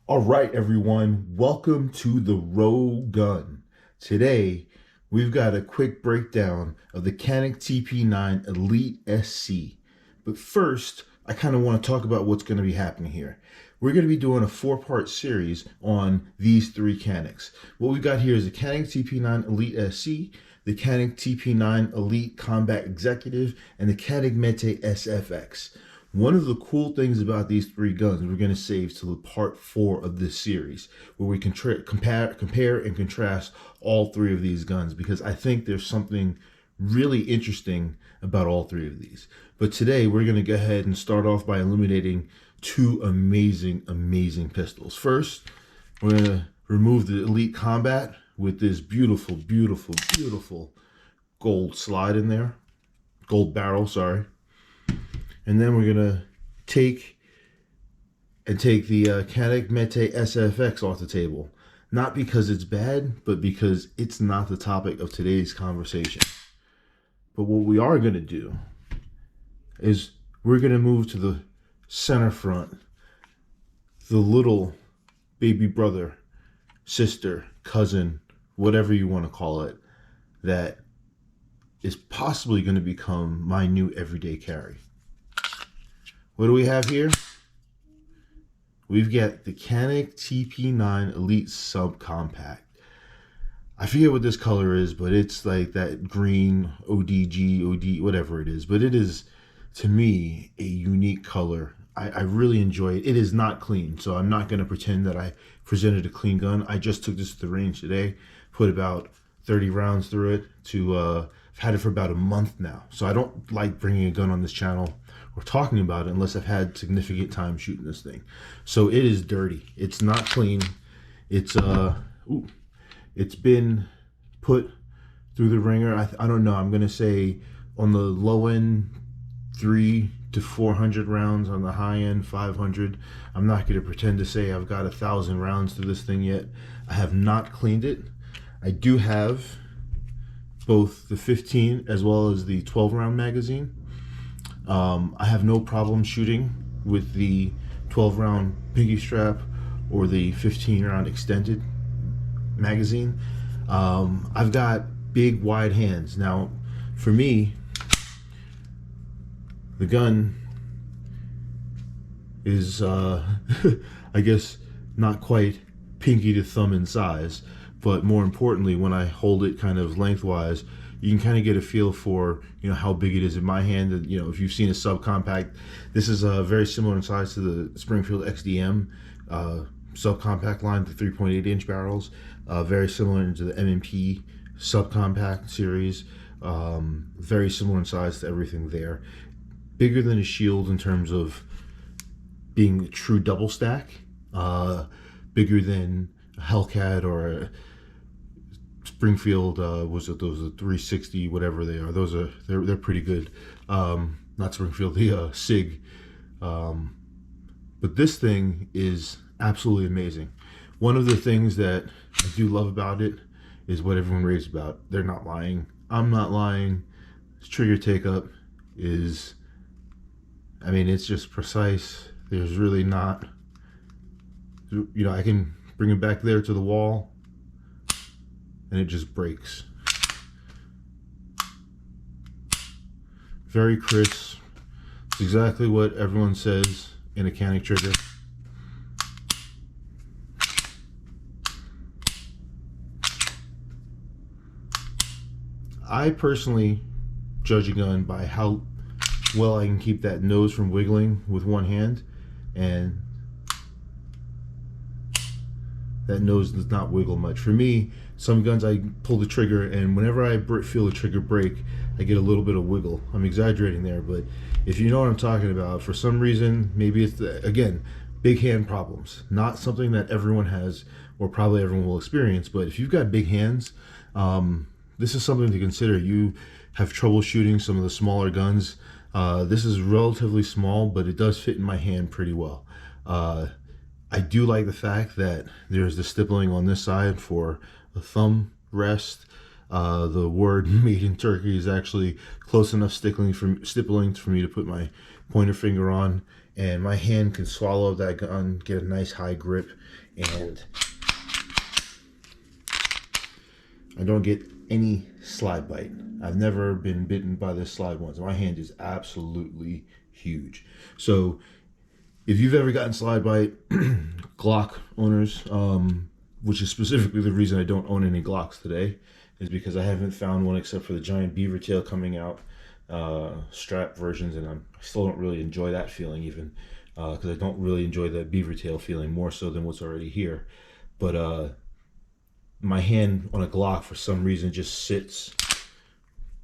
All right, everyone, welcome to the Row Gun. Today, we've got a quick breakdown of the Canik TP9 Elite SC. But first, I kind of want to talk about what's going to be happening here. We're going to be doing a four-part series on these three Caniks. What we've got here is the Canik TP9 Elite SC, the Canik TP9 Elite Combat Executive, and the Canik Mete SFX. One of the cool things about these three guns, we're going to save to the part 4 of this series, where we can compare and contrast all three of these guns, because I think there's something really interesting about all three of these. But today we're going to go ahead and start off by illuminating two amazing pistols. First, we're going to remove the Elite Combat with this beautiful gold slide in there. Gold barrel, sorry. And then we're gonna take the Canik Mete SFX off the table. Not because it's bad, but because it's not the topic of today's conversation. But what we are gonna do is we're gonna move to the center front, the little baby brother, sister, cousin, whatever you want to call it, that is possibly going to become my new everyday carry. What do we have here? We've got the Canik TP9 Elite Subcompact. I forget what this color is, but it's like that green ODG, OD, whatever it is. But it is, to me, a unique color. I really enjoy it. It is not clean, so I'm not going to pretend that I presented a clean gun. I just took this to the range today, put about 30 rounds through it. I've had it for about a month now. So I don't like bringing a gun on this channel or talking about it unless I've had significant time shooting this thing. So it is dirty. It's not clean. It's it's been put through the ringer. I don't know. I'm gonna say on the low end 300 to 400 rounds, on the high end 500. I'm not gonna pretend to say I've got 1,000 rounds to this thing yet. I have not cleaned it. I do have both the 15 as well as the 12 round magazine. I have no problem shooting with the 12 round pinky strap or the 15 round extended magazine. I've got big wide hands. Now for me, the gun is I guess not quite pinky to thumb in size, but more importantly, when I hold it kind of lengthwise, you can kind of get a feel for, how big it is in my hand. And, if you've seen a subcompact, this is very similar in size to the Springfield XDM subcompact line, the 3.8 inch barrels, very similar to the M&P subcompact series, very similar in size to everything there. Bigger than a Shield in terms of being a true double stack, bigger than a Hellcat or a Springfield, those are 360, whatever they are. They're pretty good. Not Springfield, the SIG. But this thing is absolutely amazing. One of the things that I do love about it is what everyone raves about. They're not lying. I'm not lying. This trigger take up is, it's just precise. There's really not, I can bring it back there to the wall and it just breaks. Very crisp. It's exactly what everyone says in a Canik trigger. I personally judge a gun by how well I can keep that nose from wiggling with one hand, and that nose does not wiggle much. For me, some guns I pull the trigger, and whenever I feel the trigger break, I get a little bit of wiggle. I'm exaggerating there, but if you know what I'm talking about, for some reason, maybe it's again, big hand problems. Not something that everyone has, or probably everyone will experience, but if you've got big hands, this is something to consider. You have trouble shooting some of the smaller guns. This is relatively small, but it does fit in my hand pretty well. I do like the fact that there's the stippling on this side for the thumb rest. The word made in Turkey is actually close enough stippling for me to put my pointer finger on. and my hand can swallow that gun, get a nice high grip, and I don't get any slide bite. I've never been bitten by this slide once. My hand is absolutely huge. So if you've ever gotten slide bite, Glock owners, which is specifically the reason I don't own any Glocks today, is because I haven't found one except for the giant beaver tail coming out, strap versions, and I still don't really enjoy that feeling even, because I don't really enjoy that beaver tail feeling more so than what's already here. But my hand on a Glock for some reason just sits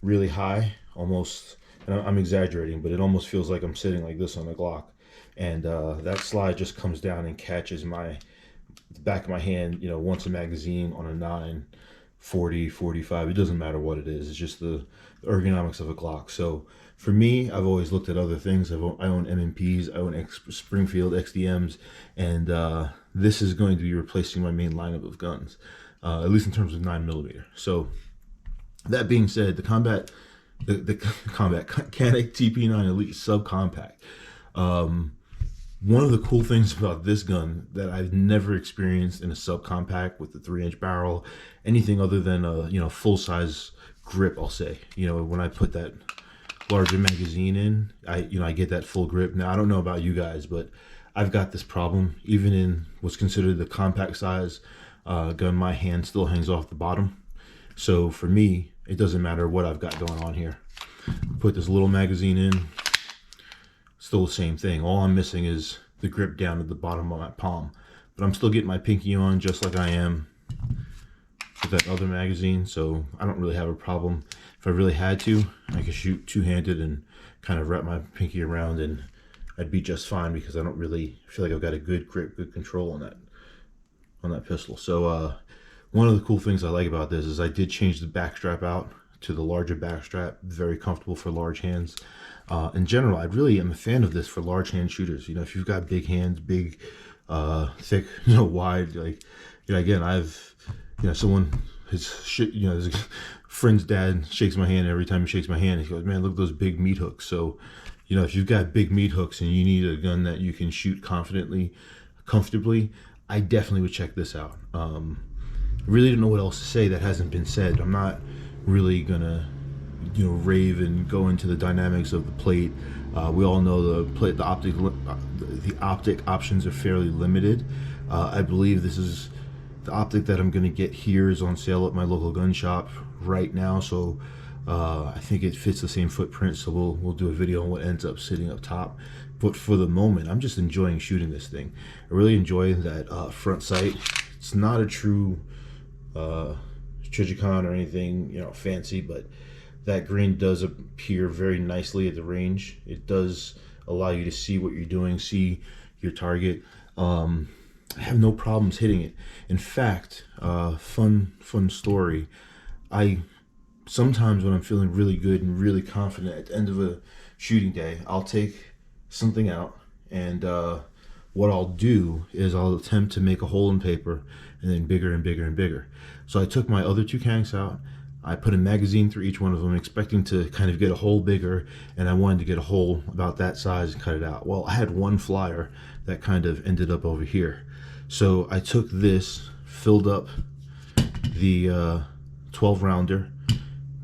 really high, almost, and I'm exaggerating, but it almost feels like I'm sitting like this on a Glock. And that slide just comes down and catches the back of my hand, you know, once a magazine on a 9, 40, 45, it doesn't matter what it is. It's just the ergonomics of a Glock. So for me, I've always looked at other things. I own MMPs, I own Springfield XDMs, and this is going to be replacing my main lineup of guns, at least in terms of 9mm. So that being said, the combat Canik TP9 Elite subcompact. One of the cool things about this gun that I've never experienced in a subcompact with the 3-inch barrel, anything other than a full-size grip, I'll say. You know, when I put that larger magazine in, I get that full grip. Now I don't know about you guys, but I've got this problem. Even in what's considered the compact size gun, my hand still hangs off the bottom. So for me, it doesn't matter what I've got going on here. Put this little magazine in, still the same thing. All I'm missing is the grip down at the bottom of my palm, but I'm still getting my pinky on just like I am with that other magazine, so I don't really have a problem. If I really had to, I could shoot two-handed and kind of wrap my pinky around, and I'd be just fine, because I don't really feel like I've got a good grip, good control on that pistol. So one of the cool things I like about this is I did change the backstrap out to the larger backstrap, very comfortable for large hands. In general, I really am a fan of this for large hand shooters. You know, if you've got big hands, big, thick, wide, like, again, someone, his friend's dad shakes my hand. Every time he shakes my hand, he goes, "Man, look at those big meat hooks." So, if you've got big meat hooks and you need a gun that you can shoot comfortably, I definitely would check this out. I really don't know what else to say that hasn't been said. I'm not really gonna rave and go into the dynamics of the plate. We all know the optic options are fairly limited. I believe this is the optic that I'm going to get here is on sale at my local gun shop right now, so I think it fits the same footprint, so we'll do a video on what ends up sitting up top. But for the moment, I'm just enjoying shooting this thing. I really enjoy that front sight. It's not a true Trigicon or anything fancy, but that green does appear very nicely at the range. It does allow you to see what you're doing, see your target. I have no problems hitting it. In fact, fun story. I sometimes, when I'm feeling really good and really confident at the end of a shooting day, I'll take something out, and what I'll do is I'll attempt to make a hole in paper, and then bigger and bigger and bigger. So I took my other two Caniks out. I put a magazine through each one of them, expecting to kind of get a hole bigger, and I wanted to get a hole about that size and cut it out. Well, I had one flyer that kind of ended up over here. So I took this, filled up the 12 rounder,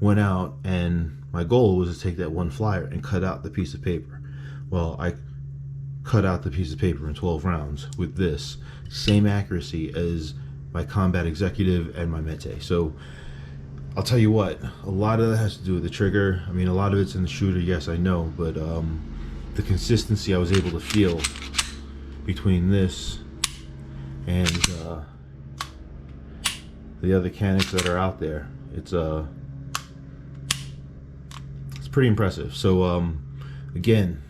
went out, and my goal was to take that one flyer and cut out the piece of paper. Well, I cut out the piece of paper in 12 rounds with this, same accuracy as my Combat Executive and my Mete. So I'll tell you what, a lot of that has to do with the trigger. I mean, a lot of it's in the shooter, yes, I know, but the consistency I was able to feel between this and the other Caniks that are out there, it's pretty impressive. So again,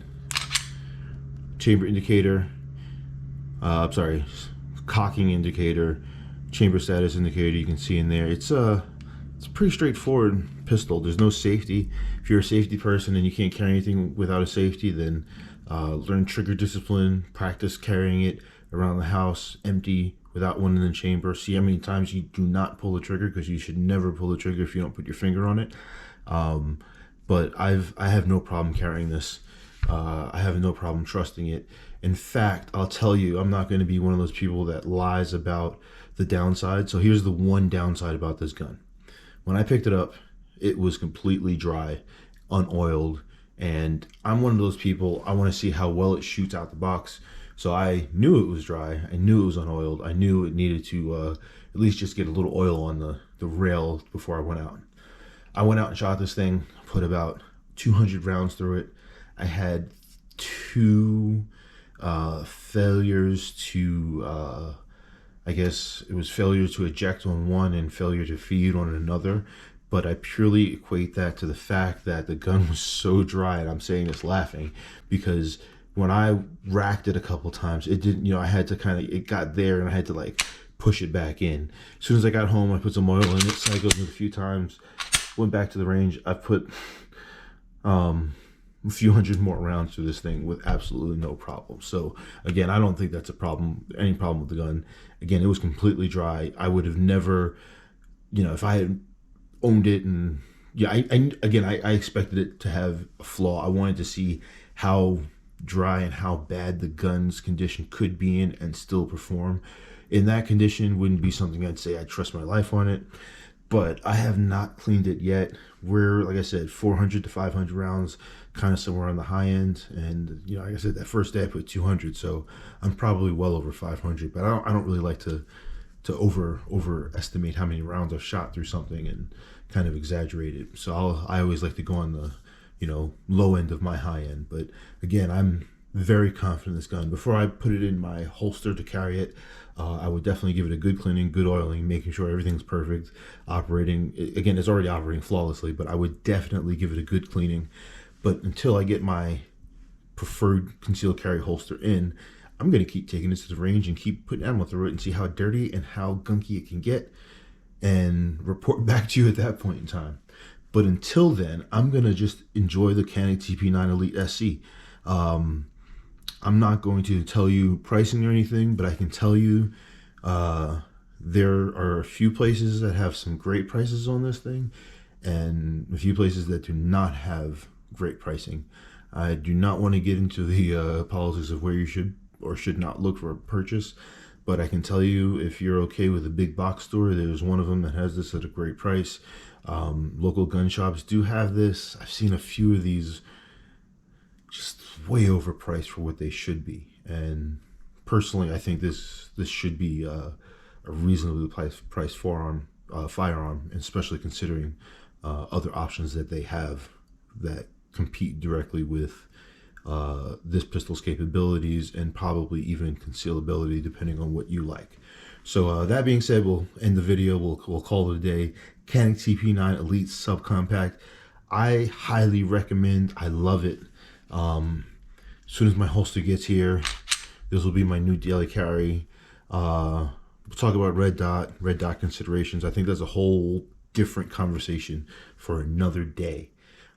chamber indicator, I'm sorry, cocking indicator, chamber status indicator, you can see in there. It's a pretty straightforward pistol. There's no safety. If you're a safety person and you can't carry anything without a safety, then learn trigger discipline, practice carrying it around the house empty without one in the chamber. See how many times you do not pull the trigger, because you should never pull the trigger if you don't put your finger on it. But I have no problem carrying this I have no problem trusting it. In fact, I'll tell you, I'm not going to be one of those people that lies about the downside. So here's the one downside about this gun. When I picked it up, it was completely dry, unoiled, and I'm one of those people, I want to see how well it shoots out the box. So I knew it was dry, I knew it was unoiled, I knew it needed to at least just get a little oil on the rail before I went out. I went out and shot this thing, put about 200 rounds through it. I had two failures to, I guess it was failure to eject on one and failure to feed on another. But I purely equate that to the fact that the gun was so dry, and I'm saying this laughing, because when I racked it a couple times, it didn't, I had to it got there and I had to like push it back in. As soon as I got home, I put some oil in it, cycled it a few times, went back to the range. I put a few hundred more rounds through this thing with absolutely no problem. So again, I don't think that's a problem, any problem with the gun. Again, it was completely dry. I would have never, if I had owned it, and yeah, I expected it to have a flaw. I wanted to see how dry and how bad the gun's condition could be in and still perform. In that condition wouldn't be something I'd say I trust my life on it. But I have not cleaned it yet. We're, like I said, 400 to 500 rounds, kind of somewhere on the high end. And like I said, that first day I put 200, so I'm probably well over 500. But I don't really like to overestimate how many rounds I've shot through something and kind of exaggerate it. So I always like to go on the low end of my high end. But again, I'm very confident in this gun. Before I put it in my holster to carry it, I would definitely give it a good cleaning, good oiling, making sure everything's perfect, operating. Again, it's already operating flawlessly, but I would definitely give it a good cleaning. But until I get my preferred concealed carry holster in, I'm going to keep taking this to the range and keep putting ammo through it and see how dirty and how gunky it can get and report back to you at that point in time. But until then, I'm going to just enjoy the Canik TP9 Elite SC. I'm not going to tell you pricing or anything, but I can tell you there are a few places that have some great prices on this thing and a few places that do not have great pricing. I do not want to get into the politics of where you should or should not look for a purchase, but I can tell you, if you're okay with a big box store, there's one of them that has this at a great price. Local gun shops do have this. I've seen a few of these just way overpriced for what they should be, and personally I think this should be a reasonably priced firearm, especially considering other options that they have that compete directly with this pistol's capabilities and probably even concealability, depending on what you like. So that being said, we'll end the video. We'll call it a day. Canik TP9 Elite Subcompact. I highly recommend. I love it. As soon as my holster gets here, this will be my new daily carry. We'll talk about red dot considerations. I think that's a whole different conversation for another day.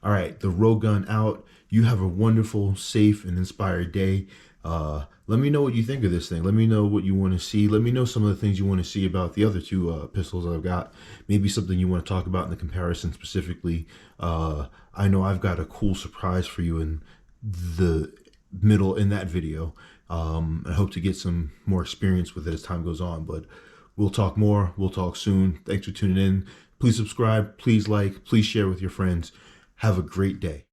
All right, the Rogue Gun out. You have a wonderful, safe, and inspired day. Let me know what you think of this thing. Let me know what you want to see. Let me know some of the things you want to see about the other two pistols I've got. Maybe something you want to talk about in the comparison specifically. I know I've got a cool surprise for you in the middle in that video. I hope to get some more experience with it as time goes on, but we'll talk more. We'll talk soon. Thanks for tuning in. Please subscribe. Please like. Please share with your friends. Have a great day.